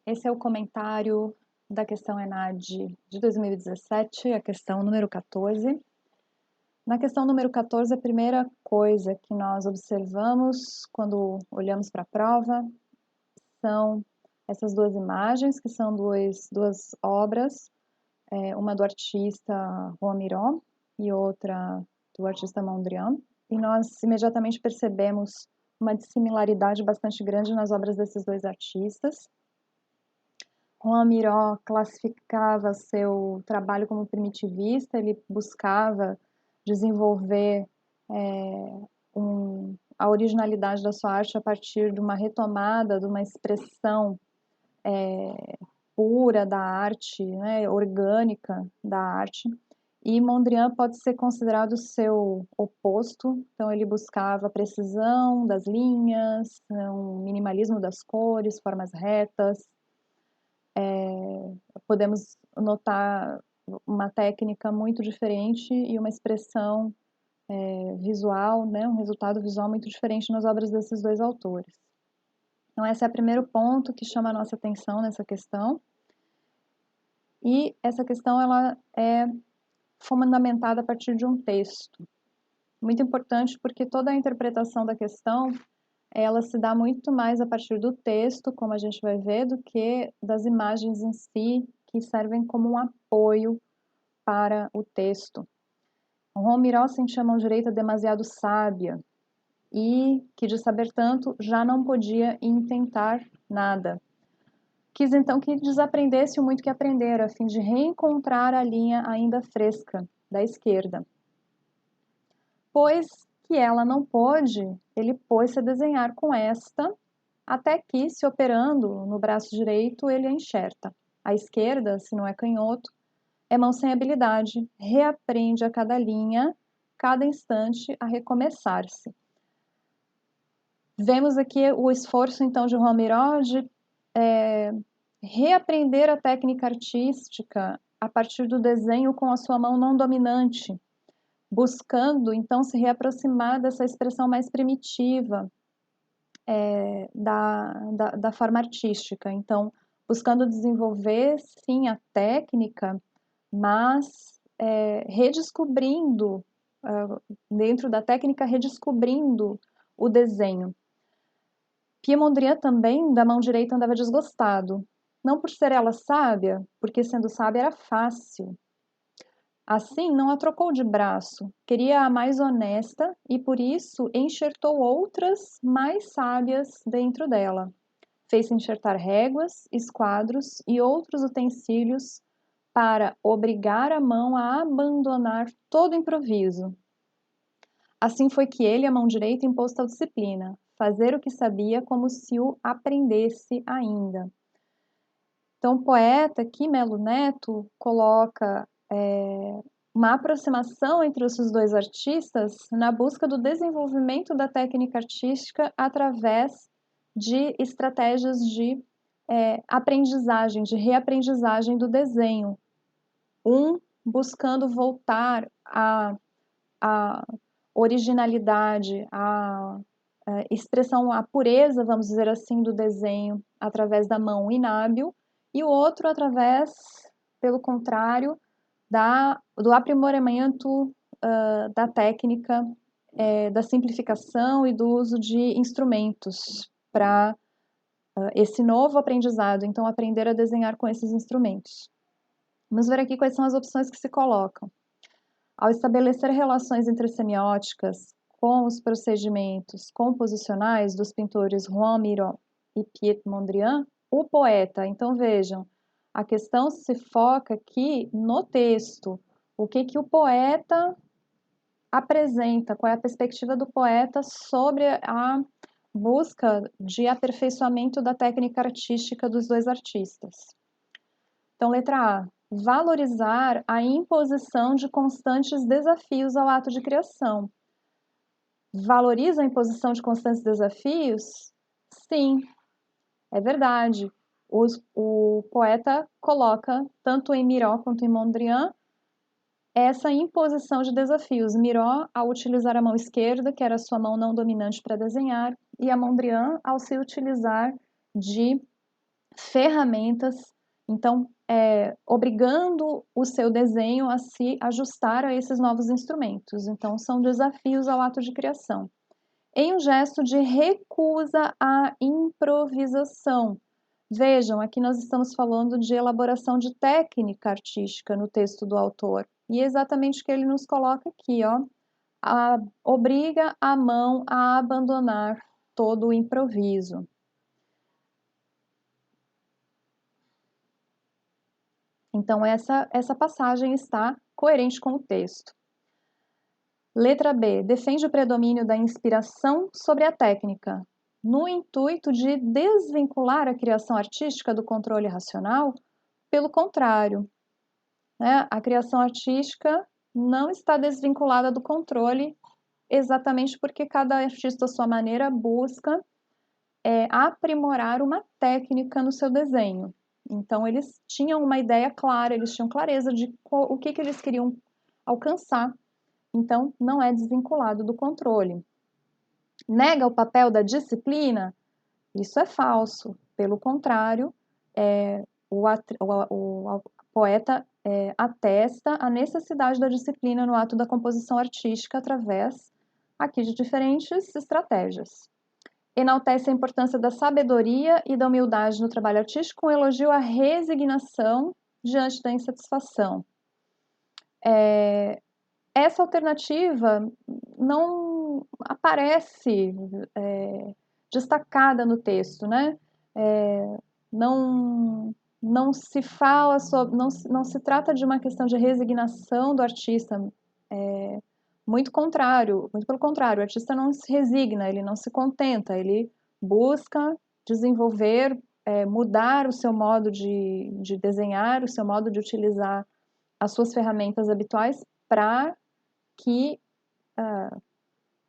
Esse é o comentário da questão ENAD de 2017, a questão número 14. Na questão número 14, a primeira coisa que nós observamos quando olhamos para a prova são essas duas imagens, que são duas obras, uma do artista Juan Miró e outra do artista Mondrian, e nós imediatamente percebemos uma dissimilaridade bastante grande nas obras desses dois artistas. Juan Miró classificava seu trabalho como primitivista, ele buscava desenvolver a originalidade da sua arte a partir de uma retomada, de uma expressão pura da arte, né, orgânica da arte. E Mondrian pode ser considerado seu oposto, então ele buscava a precisão das linhas, um minimalismo das cores, formas retas. Podemos notar uma técnica muito diferente e uma expressão visual, né, um resultado visual muito diferente nas obras desses dois autores. Então esse é o primeiro ponto que chama a nossa atenção nessa questão. E essa questão ela é fundamentada a partir de um texto. Muito importante porque toda a interpretação da questão ela se dá muito mais a partir do texto, como a gente vai ver, do que das imagens em si, que servem como um apoio para o texto. O Juan Miró sentia a mão direita demasiado sábia e, que de saber tanto, já não podia intentar nada. Quis então que desaprendesse o muito que aprendera, a fim de reencontrar a linha ainda fresca da esquerda. Pois que ela não pôde, ele pôs-se a desenhar com esta, até que, se operando no braço direito, ele a enxerta. A esquerda, se não é canhoto, é mão sem habilidade, reaprende a cada linha, cada instante a recomeçar-se. Vemos aqui o esforço, então, de Juan Miró de reaprender a técnica artística a partir do desenho com a sua mão não dominante, buscando, então, se reaproximar dessa expressão mais primitiva da forma artística. Então, buscando desenvolver, sim, a técnica, mas redescobrindo, dentro da técnica, redescobrindo o desenho. Pierre Mondrian também, da mão direita, andava desgostado. Não por ser ela sábia, porque sendo sábia era fácil. Assim, não a trocou de braço, queria a mais honesta e, por isso, enxertou outras mais sábias dentro dela. Fez-se enxertar réguas, esquadros e outros utensílios para obrigar a mão a abandonar todo improviso. Assim foi que ele, a mão direita, impôs tal disciplina, fazer o que sabia como se o aprendesse ainda. Então, o poeta aqui, Melo Neto, coloca uma aproximação entre esses dois artistas na busca do desenvolvimento da técnica artística através de estratégias de aprendizagem, de reaprendizagem do desenho. Um buscando voltar à originalidade, à expressão, à pureza, vamos dizer assim, do desenho através da mão inábil, e o outro através, pelo contrário, do aprimoramento da técnica, da simplificação e do uso de instrumentos para esse novo aprendizado, então aprender a desenhar com esses instrumentos. Vamos ver aqui quais são as opções que se colocam. Ao estabelecer relações entre semióticas com os procedimentos composicionais dos pintores Juan Miró e Piet Mondrian, o poeta, então vejam, a questão se foca aqui no texto, o que o poeta apresenta, qual é a perspectiva do poeta sobre a busca de aperfeiçoamento da técnica artística dos dois artistas. Então, letra A, valorizar a imposição de constantes desafios ao ato de criação. Valoriza a imposição de constantes desafios? Sim, é verdade. O poeta coloca, tanto em Miró quanto em Mondrian, essa imposição de desafios. Miró, ao utilizar a mão esquerda, que era a sua mão não dominante para desenhar, e a Mondrian, ao se utilizar de ferramentas, então, obrigando o seu desenho a se ajustar a esses novos instrumentos. Então, são desafios ao ato de criação. Em um gesto de recusa à improvisação. Vejam, aqui nós estamos falando de elaboração de técnica artística no texto do autor. E é exatamente o que ele nos coloca aqui, ó. Obriga a mão a abandonar todo o improviso. Então, essa passagem está coerente com o texto. Letra B. Defende o predomínio da inspiração sobre a técnica, no intuito de desvincular a criação artística do controle racional. Pelo contrário, né, a criação artística não está desvinculada do controle, exatamente porque cada artista, à sua maneira, busca aprimorar uma técnica no seu desenho. Então, eles tinham uma ideia clara, eles tinham clareza de o que eles queriam alcançar. Então, não é desvinculado do controle. Nega o papel da disciplina? Isso é falso. Pelo contrário, o poeta atesta a necessidade da disciplina no ato da composição artística através aqui de diferentes estratégias. Enaltece a importância da sabedoria e da humildade no trabalho artístico, com elogio à resignação diante da insatisfação. Essa alternativa não aparece destacada no texto, né? Não se fala sobre, não se trata de uma questão de resignação do artista, muito pelo contrário, o artista não se resigna, ele não se contenta, ele busca desenvolver, mudar o seu modo de desenhar, o seu modo de utilizar as suas ferramentas habituais para que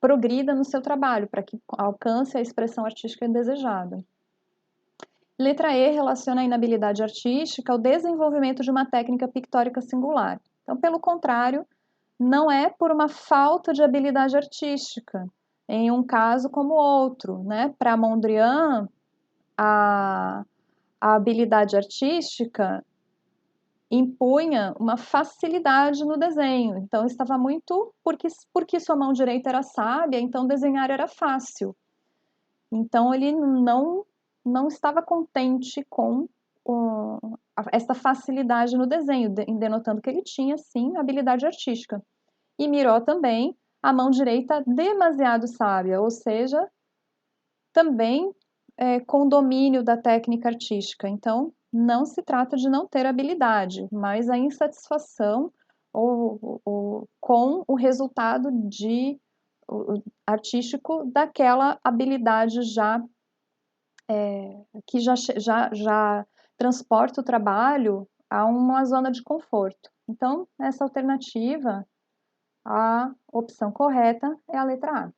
progrida no seu trabalho, para que alcance a expressão artística desejada. Letra E relaciona a inabilidade artística ao desenvolvimento de uma técnica pictórica singular. Então, pelo contrário, não é por uma falta de habilidade artística, em um caso como outro, né? Para Mondrian, a habilidade artística impunha uma facilidade no desenho. Então, estava muito porque sua mão direita era sábia, então desenhar era fácil. Então, ele não estava contente com essa facilidade no desenho, denotando que ele tinha, sim, habilidade artística. E Miró também, a mão direita demasiado sábia, ou seja, também com domínio da técnica artística. Então, não se trata de não ter habilidade, mas a insatisfação com o resultado artístico daquela habilidade que já transporta o trabalho a uma zona de conforto. Então, essa alternativa, a opção correta é a letra A.